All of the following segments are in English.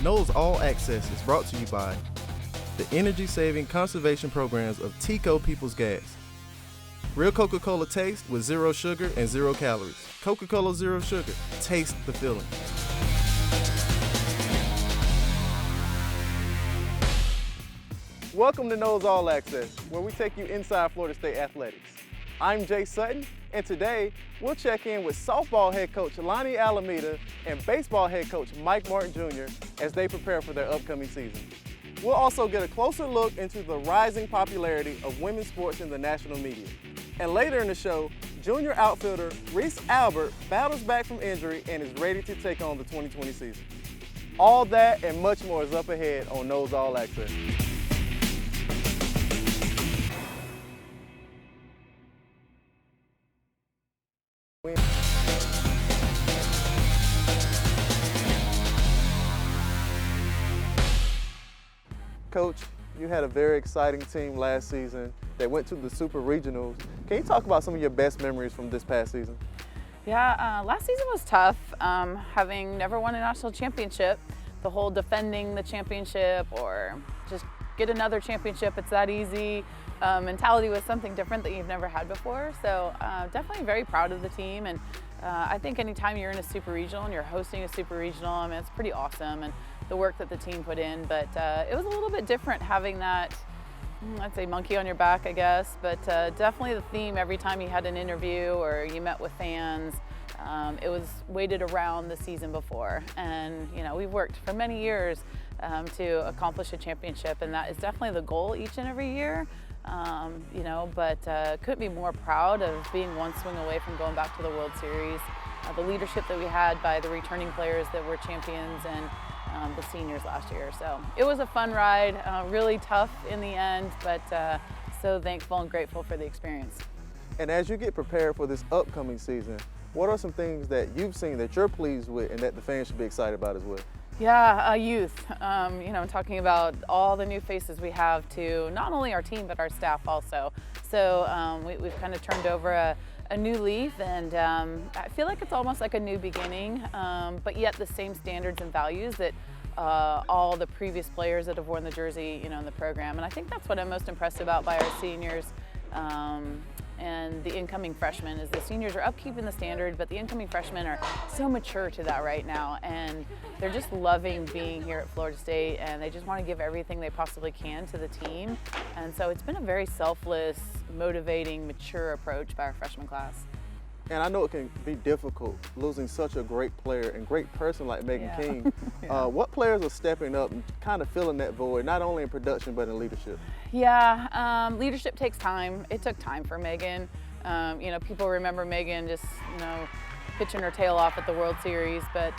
Noles All Access is brought to you by the energy-saving conservation programs of Tico People's Gas. Real Coca-Cola taste with 0 sugar and 0 calories. Coca-Cola Zero Sugar. Taste the feeling. Welcome to Noles All Access, where we take you inside Florida State athletics. I'm Jay Sutton, and today we'll check in with softball head coach LONNI Alameda and baseball head coach Mike Martin Jr. as they prepare for their upcoming season. We'll also get a closer look into the rising popularity of women's sports in the national media. And later in the show, junior outfielder REESE Albert battles back from injury and is ready to take on the 2020 season. All that and much more is up ahead on Noles All Access. Coach, you had a very exciting team last season that went to the Super Regionals. Can you talk about some of your best memories from this past season? Yeah, last season was tough. Having never won a national championship, the whole defending the championship or just get another championship, it's that easy mentality was something different that you've never had before. So definitely very proud of the team. And I think anytime you're in a Super Regional and you're hosting a Super Regional, I mean, it's pretty awesome. And the work that the team put in, but it was a little bit different having that, I'd say monkey on your back, I guess, but definitely the theme every time you had an interview or you met with fans, it was weighted around the season before. And you know, we've worked for many years to accomplish a championship, and that is definitely the goal each and every year. You know, but couldn't be more proud of being one swing away from going back to the World Series. The leadership that we had by the returning players that were champions and the seniors last year. So it was a fun ride, really tough in the end, but so thankful and grateful for the experience. And as you get prepared for this upcoming season, what are some things that you've seen that you're pleased with and that the fans should be excited about as well? Yeah, youth. You know, talking about all the new faces we have to not only our team, but our staff also. So we've kind of turned over a new leaf, and I feel like it's almost like a new beginning, but yet the same standards and values that all the previous players that have worn the jersey, you know, in the program. And I think that's what I'm most impressed about by our seniors and the incoming freshmen is the seniors are upkeeping the standard, but the incoming freshmen are so mature to that right now, and they're just loving being here at Florida State, and they just want to give everything they possibly can to the team. And so it's been a very selfless, motivating, mature approach by our freshman class. And I know it can be difficult losing such a great player and great person like Megan King. Yeah. What players are stepping up and kind of filling that void, not only in production but in leadership? Yeah, leadership takes time. It took time for Megan. You know, people remember Megan just, you know, pitching her tail off at the World Series, but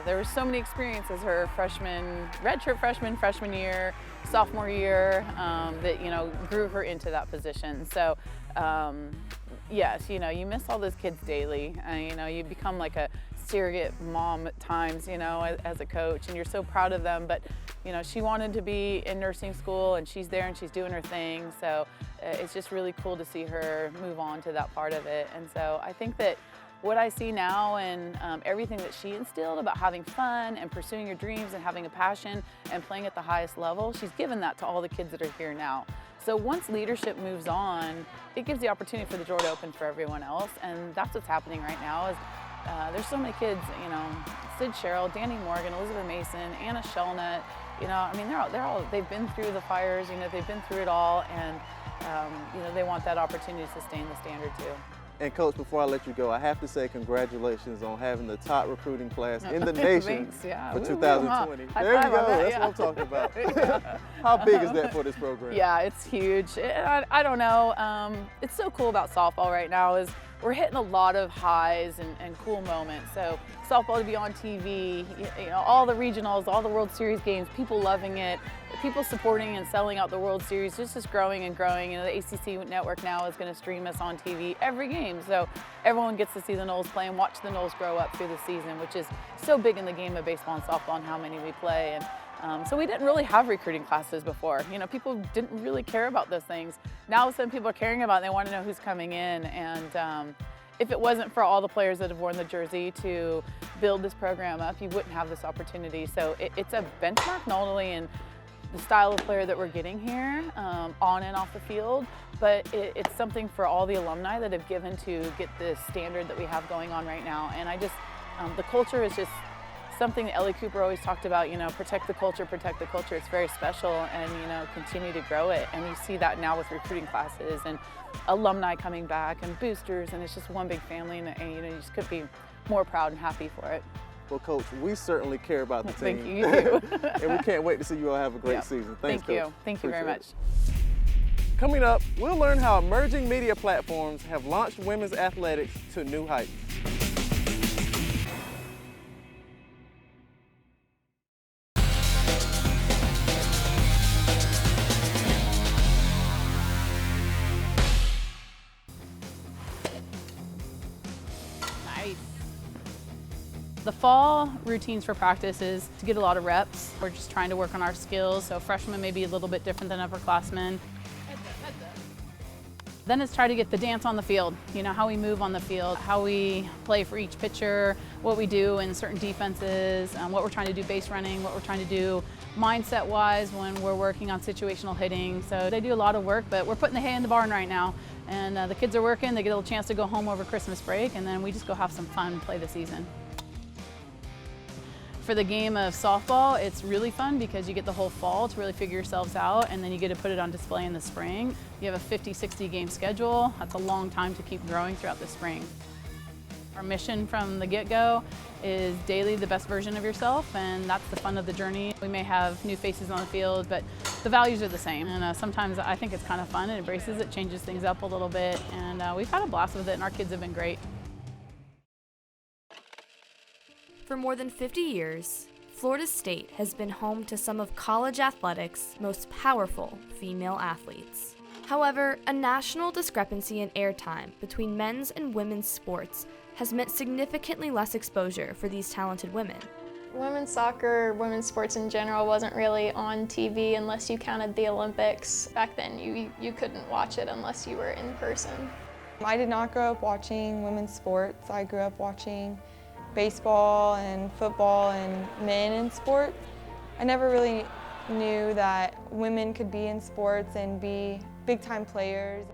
there were so many experiences her redshirt freshman year, sophomore year, that, you know, grew her into that position. So. Yes, you know, you miss all those kids daily. You know, you become like a surrogate mom at times, you know, as a coach, and you're so proud of them. But, you know, she wanted to be in nursing school, and she's there and she's doing her thing. So it's just really cool to see her move on to that part of it. And so I think that what I see now and everything that she instilled about having fun and pursuing your dreams and having a passion and playing at the highest level, she's given that to all the kids that are here now. So once leadership moves on, it gives the opportunity for the door to open for everyone else, and that's what's happening right now. Is there's so many kids, you know, Sid Sherrill, Danny Morgan, Elizabeth Mason, Anna Shellnut, you know, I mean, they've been through the fires, you know, they've been through it all, and you know, they want that opportunity to sustain the standard too. And Coach, before I let you go, I have to say congratulations on having the top recruiting class in the nation for 2020. There you go, that's what I'm talking about. How big is that for this program? Yeah, it's huge. I don't know. It's so cool about softball right now is we're hitting a lot of highs and cool moments. So softball to be on TV, you know, all the regionals, all the World Series games, people loving it, people supporting and selling out the World Series, just growing and growing. You know, the ACC network now is going to stream us on TV every game. So everyone gets to see the Noles play and watch the Noles grow up through the season, which is so big in the game of baseball and softball and how many we play. And so we didn't really have recruiting classes before. You know, people didn't really care about those things. Now all of a sudden people are caring about it and they want to know who's coming in. And If it wasn't for all the players that have worn the jersey to build this program up, you wouldn't have this opportunity. So it's a benchmark not only in the style of player that we're getting here, on and off the field, but it's something for all the alumni that have given to get the standard that we have going on right now. And I just, the culture is just something that Ellie Cooper always talked about, you know, protect the culture, protect the culture. It's very special, and, you know, continue to grow it. And you see that now with recruiting classes and alumni coming back and boosters, and it's just one big family, and you know, you just couldn't be more proud and happy for it. Well, Coach, we certainly care about the team. Thank you, you too. And we can't wait to see you all have a great season. Thanks, Thank Coach. you. Thank you very much. Coming up, we'll learn how emerging media platforms have launched women's athletics to new heights. The fall routines for practice is to get a lot of reps. We're just trying to work on our skills, so freshmen may be a little bit different than upperclassmen. Then it's try to get the dance on the field, you know, how we move on the field, how we play for each pitcher, what we do in certain defenses, what we're trying to do base running, what we're trying to do mindset-wise when we're working on situational hitting. So they do a lot of work, but we're putting the hay in the barn right now. And the kids are working, they get a little chance to go home over Christmas break, and then we just go have some fun and play the season. For the game of softball, it's really fun because you get the whole fall to really figure yourselves out, and then you get to put it on display in the spring. You have a 50-60 game schedule. That's a long time to keep growing throughout the spring. Our mission from the get-go is daily the best version of yourself, and that's the fun of the journey. We may have new faces on the field, but the values are the same. And sometimes I think it's kind of fun. It embraces it, changes things up a little bit, and we've had a blast with it, and our kids have been great. For more than 50 years, Florida State has been home to some of college athletics' most powerful female athletes. However, a national discrepancy in airtime between men's and women's sports has meant significantly less exposure for these talented women. Women's soccer, women's sports in general, wasn't really on TV unless you counted the Olympics. Back then, you couldn't watch it unless you were in person. I did not grow up watching women's sports. I grew up watching baseball and football and men in sports. I never really knew that women could be in sports and be big-time players.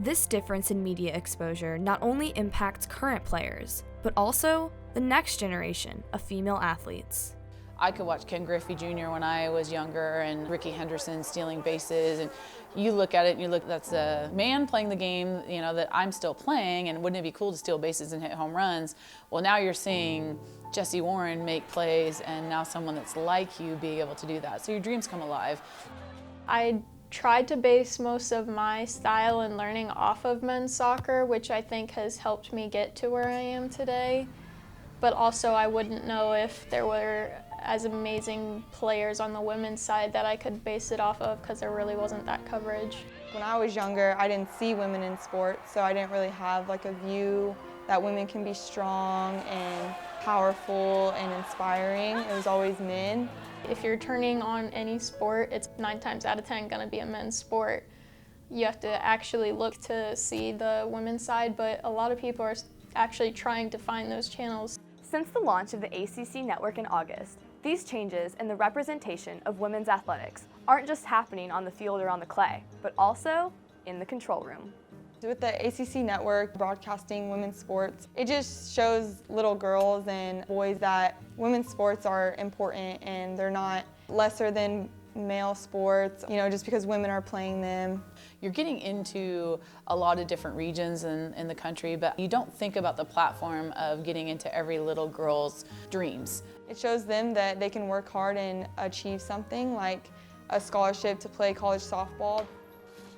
This difference in media exposure not only impacts current players, but also the next generation of female athletes. I could watch Ken Griffey Jr. when I was younger, and Ricky Henderson stealing bases, and you look at it and you look, that's a man playing the game, you know, that I'm still playing, and wouldn't it be cool to steal bases and hit home runs? Well, now you're seeing Jesse Warren make plays, and now someone that's like you being able to do that. So your dreams come alive. I tried to base most of my style and learning off of men's soccer, which I think has helped me get to where I am today. But also I wouldn't know if there were as amazing players on the women's side that I could base it off of, because there really wasn't that coverage. When I was younger, I didn't see women in sports, so I didn't really have like a view that women can be strong and powerful and inspiring. It was always men. If you're turning on any sport, it's 9 times out of 10 gonna be a men's sport. You have to actually look to see the women's side, but a lot of people are actually trying to find those channels. Since the launch of the ACC network in August, these changes in the representation of women's athletics aren't just happening on the field or on the clay, but also in the control room. With the ACC network broadcasting women's sports, it just shows little girls and boys that women's sports are important and they're not lesser than male sports, you know, just because women are playing them. You're getting into a lot of different regions in the country, but you don't think about the platform of getting into every little girl's dreams. It shows them that they can work hard and achieve something like a scholarship to play college softball.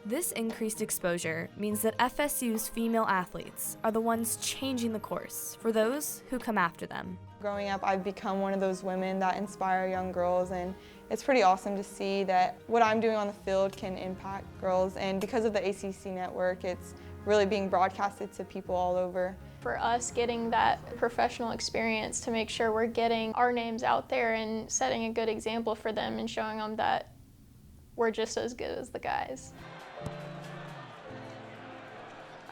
This increased exposure means that FSU's female athletes are the ones changing the course for those who come after them. Growing up, I've become one of those women that inspire young girls, and it's pretty awesome to see that what I'm doing on the field can impact girls, and because of the ACC network, it's really being broadcasted to people all over. For us, getting that professional experience to make sure we're getting our names out there and setting a good example for them and showing them that we're just as good as the guys.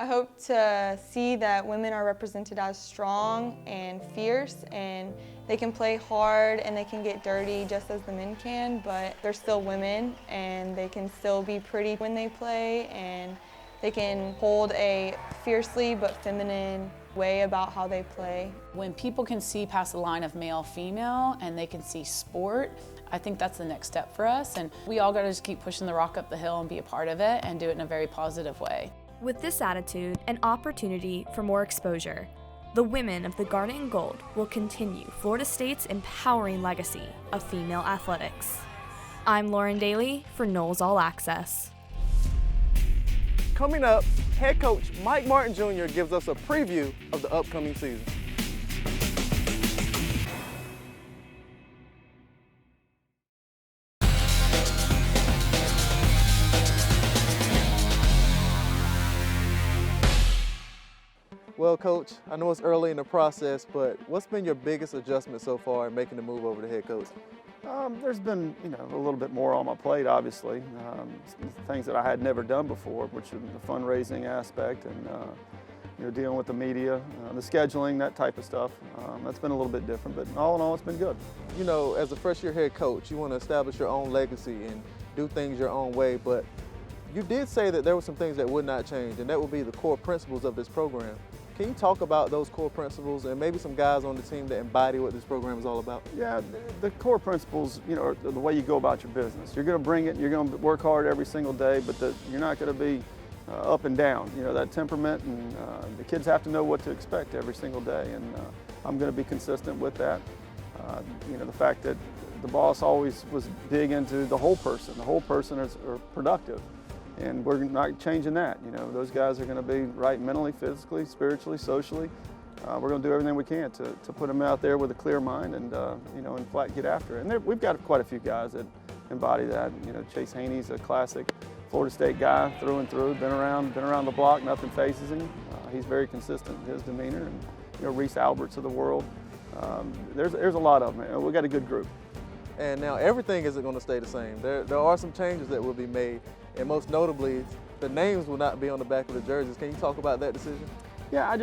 I hope to see that women are represented as strong and fierce, and they can play hard and they can get dirty just as the men can, but they're still women and they can still be pretty when they play, and they can hold a fiercely but feminine way about how they play. When people can see past the line of male-female and they can see sport, I think that's the next step for us, and we all gotta just keep pushing the rock up the hill and be a part of it and do it in a very positive way. With this attitude and opportunity for more exposure, the women of the Garnet and Gold will continue Florida State's empowering legacy of female athletics. I'm Lauren Daly for Noles All Access. Coming up, head coach Mike Martin Jr. gives us a preview of the upcoming season. Well, Coach, I know it's early in the process, but what's been your biggest adjustment so far in making the move over to head coach? There's been, a little bit more on my plate, obviously. Things that I had never done before, which is the fundraising aspect and, dealing with the media, the scheduling, that type of stuff. That's been a little bit different, but all in all, it's been good. As a first-year head coach, you want to establish your own legacy and do things your own way, but you did say that there were some things that would not change, and that would be the core principles of this program. Can you talk about those core principles and maybe some guys on the team that embody what this program is all about? Yeah, the core principles, are the way you go about your business. You're going to bring it, you're going to work hard every single day, but you're not going to be up and down. That temperament, and the kids have to know what to expect every single day, and I'm going to be consistent with that. The fact that the boss always was big into the whole person. The whole person is productive. And we're not changing that. Those guys are going to be right mentally, physically, spiritually, socially. We're going to do everything we can to put them out there with a clear mind and, and flat get after it. And we've got quite a few guys that embody that. Chase Haney's a classic Florida State guy through and through. Been around the block, nothing phases him. He's very consistent in his demeanor. And REESE Alberts of the world. There's a lot of them. We've got a good group. And now everything isn't going to stay the same. There are some changes that will be made, and most notably, the names will not be on the back of the jerseys. Can you talk about that decision? Yeah,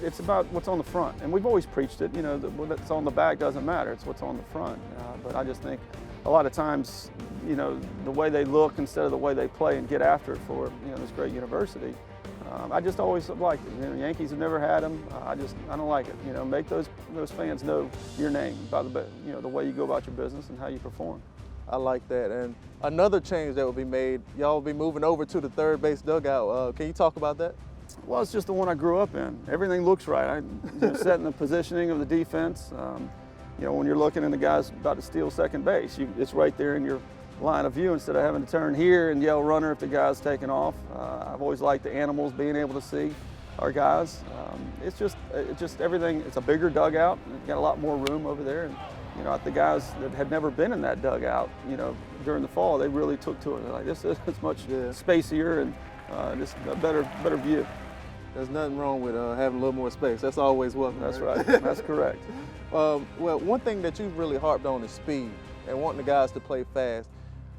it's about what's on the front, and we've always preached it. What's on the back doesn't matter. It's what's on the front. But I just think a lot of times, the way they look instead of the way they play and get after it for this great university. I just always liked it. Yankees have never had them. I don't like it. Make those fans know your name by the way you go about your business and how you perform. I like that. And another change that will be made, y'all will be moving over to the third base dugout. Can you talk about that? Well, it's just the one I grew up in. Everything looks right. Setting the positioning of the defense. When you're looking and the guy's about to steal second base, it's right there in your line of view instead of having to turn here and yell runner if the guy's taking off. I've always liked the animals being able to see our guys. It's just everything. It's a bigger dugout. You've got a lot more room over there. And, the guys that had never been in that dugout, during the fall, they really took to it. They're like, this is much spacier and just a better view. There's nothing wrong with having a little more space. That's always welcome. That's right. That's correct. Well, one thing that you've really harped on is speed and wanting the guys to play fast.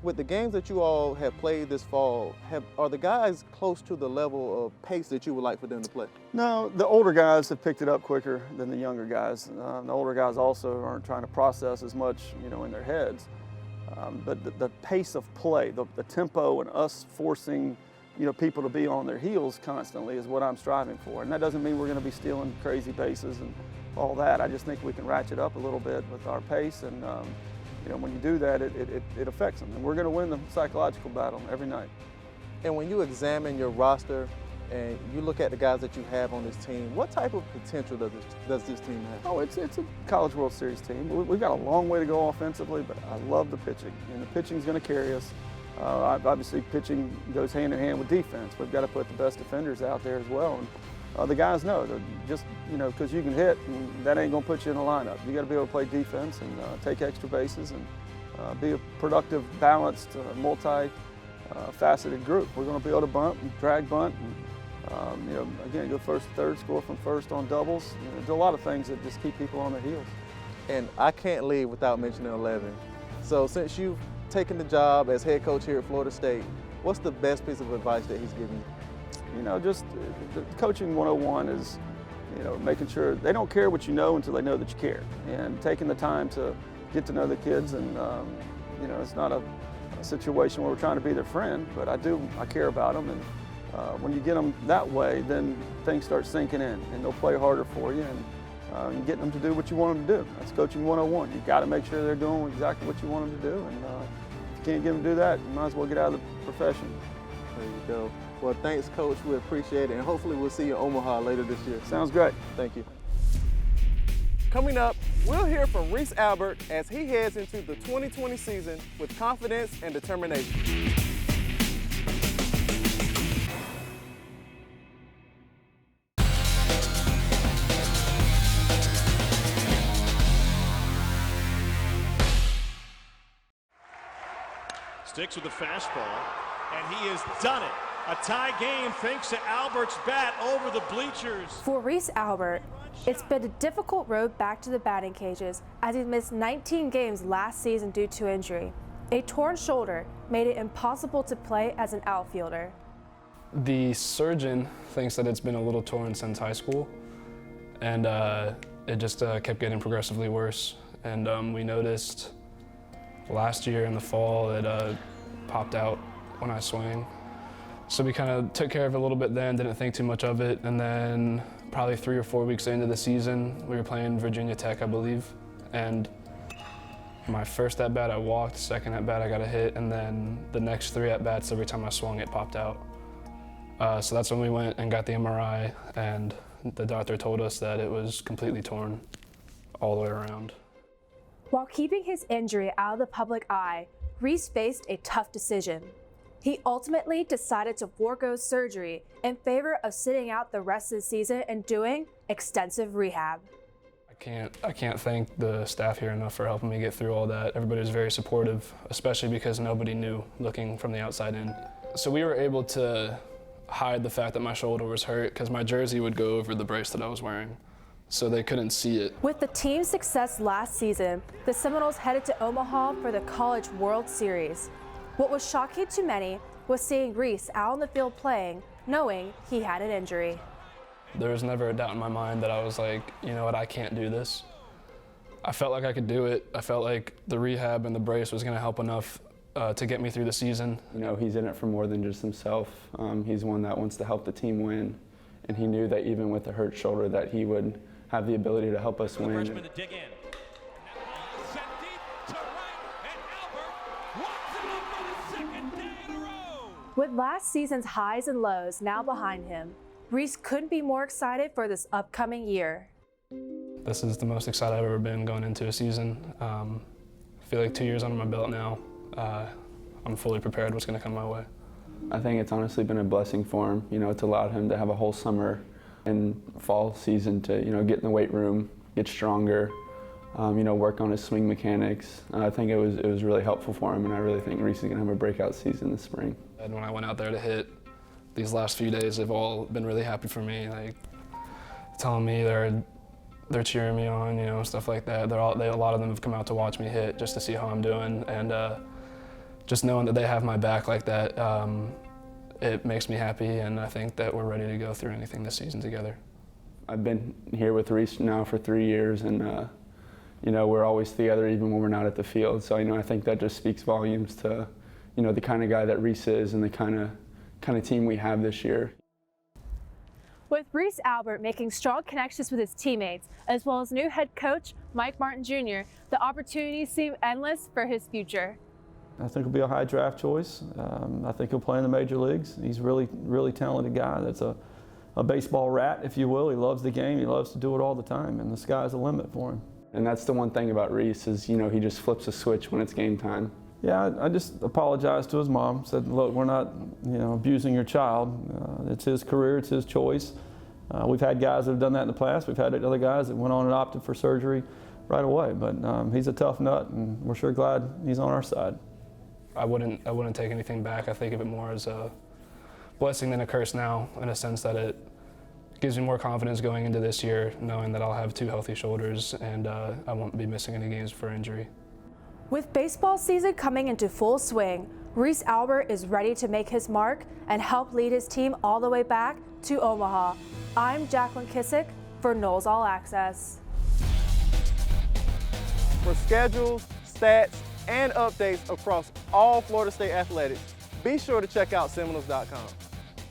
With the games that you all have played this fall, are the guys close to the level of pace that you would like for them to play? No, the older guys have picked it up quicker than the younger guys. The older guys also aren't trying to process as much, in their heads. But the pace of play, the tempo, and us forcing, people to be on their heels constantly is what I'm striving for. And that doesn't mean we're going to be stealing crazy bases and all that. I just think we can ratchet up a little bit with our pace, and when you do that, it affects them. And we're going to win the psychological battle every night. And when you examine your roster and you look at the guys that you have on this team, what type of potential does this team have? Oh, it's a College World Series team. We've got a long way to go offensively, but I love the pitching. And the pitching's going to carry us. Obviously, pitching goes hand in hand with defense. We've got to put the best defenders out there as well. And the guys know, just, because you can hit, and that ain't going to put you in a lineup. You got to be able to play defense and take extra bases and be a productive, balanced, multi-faceted group. We're going to be able to bunt and drag bunt and, again, go first to third, score from first on doubles. There's a lot of things that just keep people on their heels. And I can't leave without mentioning 11. So since you've taken the job as head coach here at Florida State, what's the best piece of advice that he's given you? you know, just the coaching 101 is, you know, making sure they don't care what you know until they know that you care, and taking the time to get to know the kids. And you know, it's not a situation where we're trying to be their friend, but I care about them. And when you get them that way, then things start sinking in, and they'll play harder for you, and getting them to do what you want them to do. That's coaching 101. You've got to make sure they're doing exactly what you want them to do, and if you can't get them to do that, you might as well get out of the profession. There you go. Well, thanks, Coach. We appreciate it, and hopefully we'll see you in Omaha later this year. Sounds great. Thank you. Coming up, we'll hear from REESE Albert as he heads into the 2020 season with confidence and determination. Sticks with the fastball, and he has done it. A tie game thanks to Albert's bat over the bleachers. For REESE Albert, it's been a difficult road back to the batting cages as he missed 19 games last season due to injury. A torn shoulder made it impossible to play as an outfielder. The surgeon thinks that it's been a little torn since high school, and it just kept getting progressively worse. And we noticed last year in the fall it popped out when I swing. So we kind of took care of it a little bit then, didn't think too much of it, and then probably 3 or 4 weeks into the season, we were playing Virginia Tech, I believe, and my first at-bat I walked, second at-bat I got a hit, and then the next 3 at-bats, every time I swung it popped out. So that's when we went and got the MRI, and the doctor told us that it was completely torn all the way around. While keeping his injury out of the public eye, REESE faced a tough decision. He ultimately decided to forego surgery in favor of sitting out the rest of the season and doing extensive rehab. I can't thank the staff here enough for helping me get through all that. Everybody was very supportive, especially because nobody knew looking from the outside in. So we were able to hide the fact that my shoulder was hurt because my jersey would go over the brace that I was wearing, so they couldn't see it. With the team's success last season, the Seminoles headed to Omaha for the College World Series. What was shocking to many was seeing REESE out on the field playing, knowing he had an injury. There was never a doubt in my mind that I was like, you know what, I can't do this. I felt like I could do it. I felt like the rehab and the brace was going to help enough to get me through the season. You know, he's in it for more than just himself. He's one that wants to help the team win, and he knew that even with a hurt shoulder that he would have the ability to help us win. Freshman to dig in. Sent deep to right, and Albert walks it up for the second day in a row. With last season's highs and lows now behind him, REESE couldn't be more excited for this upcoming year. This is the most excited I've ever been going into a season. I feel like 2 years under my belt now. I'm fully prepared what's going to come my way. I think it's honestly been a blessing for him. You know, it's allowed him to have a whole summer and fall season to, you know, get in the weight room, get stronger, you know, work on his swing mechanics. I think it was really helpful for him, and I really think REESE is going to have a breakout season this spring. And when I went out there to hit, these last few days have all been really happy for me. Like, telling me they're cheering me on, you know, stuff like that. A lot of them have come out to watch me hit just to see how I'm doing, and just knowing that they have my back like that, it makes me happy, and I think that we're ready to go through anything this season together. I've been here with REESE now for 3 years, and you know, we're always together even when we're not at the field. So, you know, I think that just speaks volumes to, you know, the kind of guy that REESE is and the kind of team we have this year. With REESE Albert making strong connections with his teammates, as well as new head coach Mike Martin Jr., the opportunities seem endless for his future. I think he'll be a high draft choice. I think he'll play in the major leagues. He's a really talented guy. That's a baseball rat, if you will. He loves the game. He loves to do it all the time, and the sky's the limit for him. And that's the one thing about REESE is, you know, he just flips a switch when it's game time. Yeah, I just apologized to his mom. Said, look, we're not, you know, abusing your child. It's his career. It's his choice. We've had guys that have done that in the past. We've had other guys that went on and opted for surgery right away. But he's a tough nut, and we're sure glad he's on our side. I wouldn't take anything back. I think of it more as a blessing than a curse now, in a sense that it gives me more confidence going into this year, knowing that I'll have 2 healthy shoulders and I won't be missing any games for injury. With baseball season coming into full swing, Reese Albert is ready to make his mark and help lead his team all the way back to Omaha. I'm Jacqueline Kissick for Noles All Access. For schedules, stats, and updates across all Florida State athletics, be sure to check out Seminoles.com.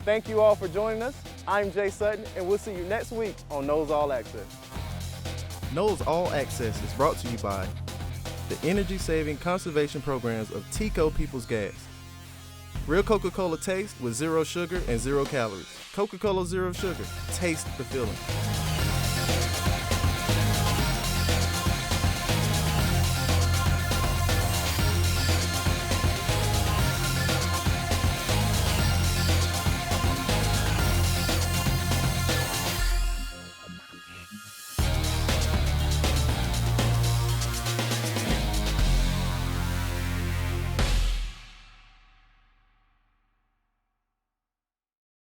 Thank you all for joining us. I'm Jay Sutton, and we'll see you next week on Noles All Access. Noles All Access is brought to you by the energy-saving conservation programs of Tico People's Gas. Real Coca-Cola taste with 0 sugar and 0 calories. Coca-Cola Zero Sugar. Taste the feeling.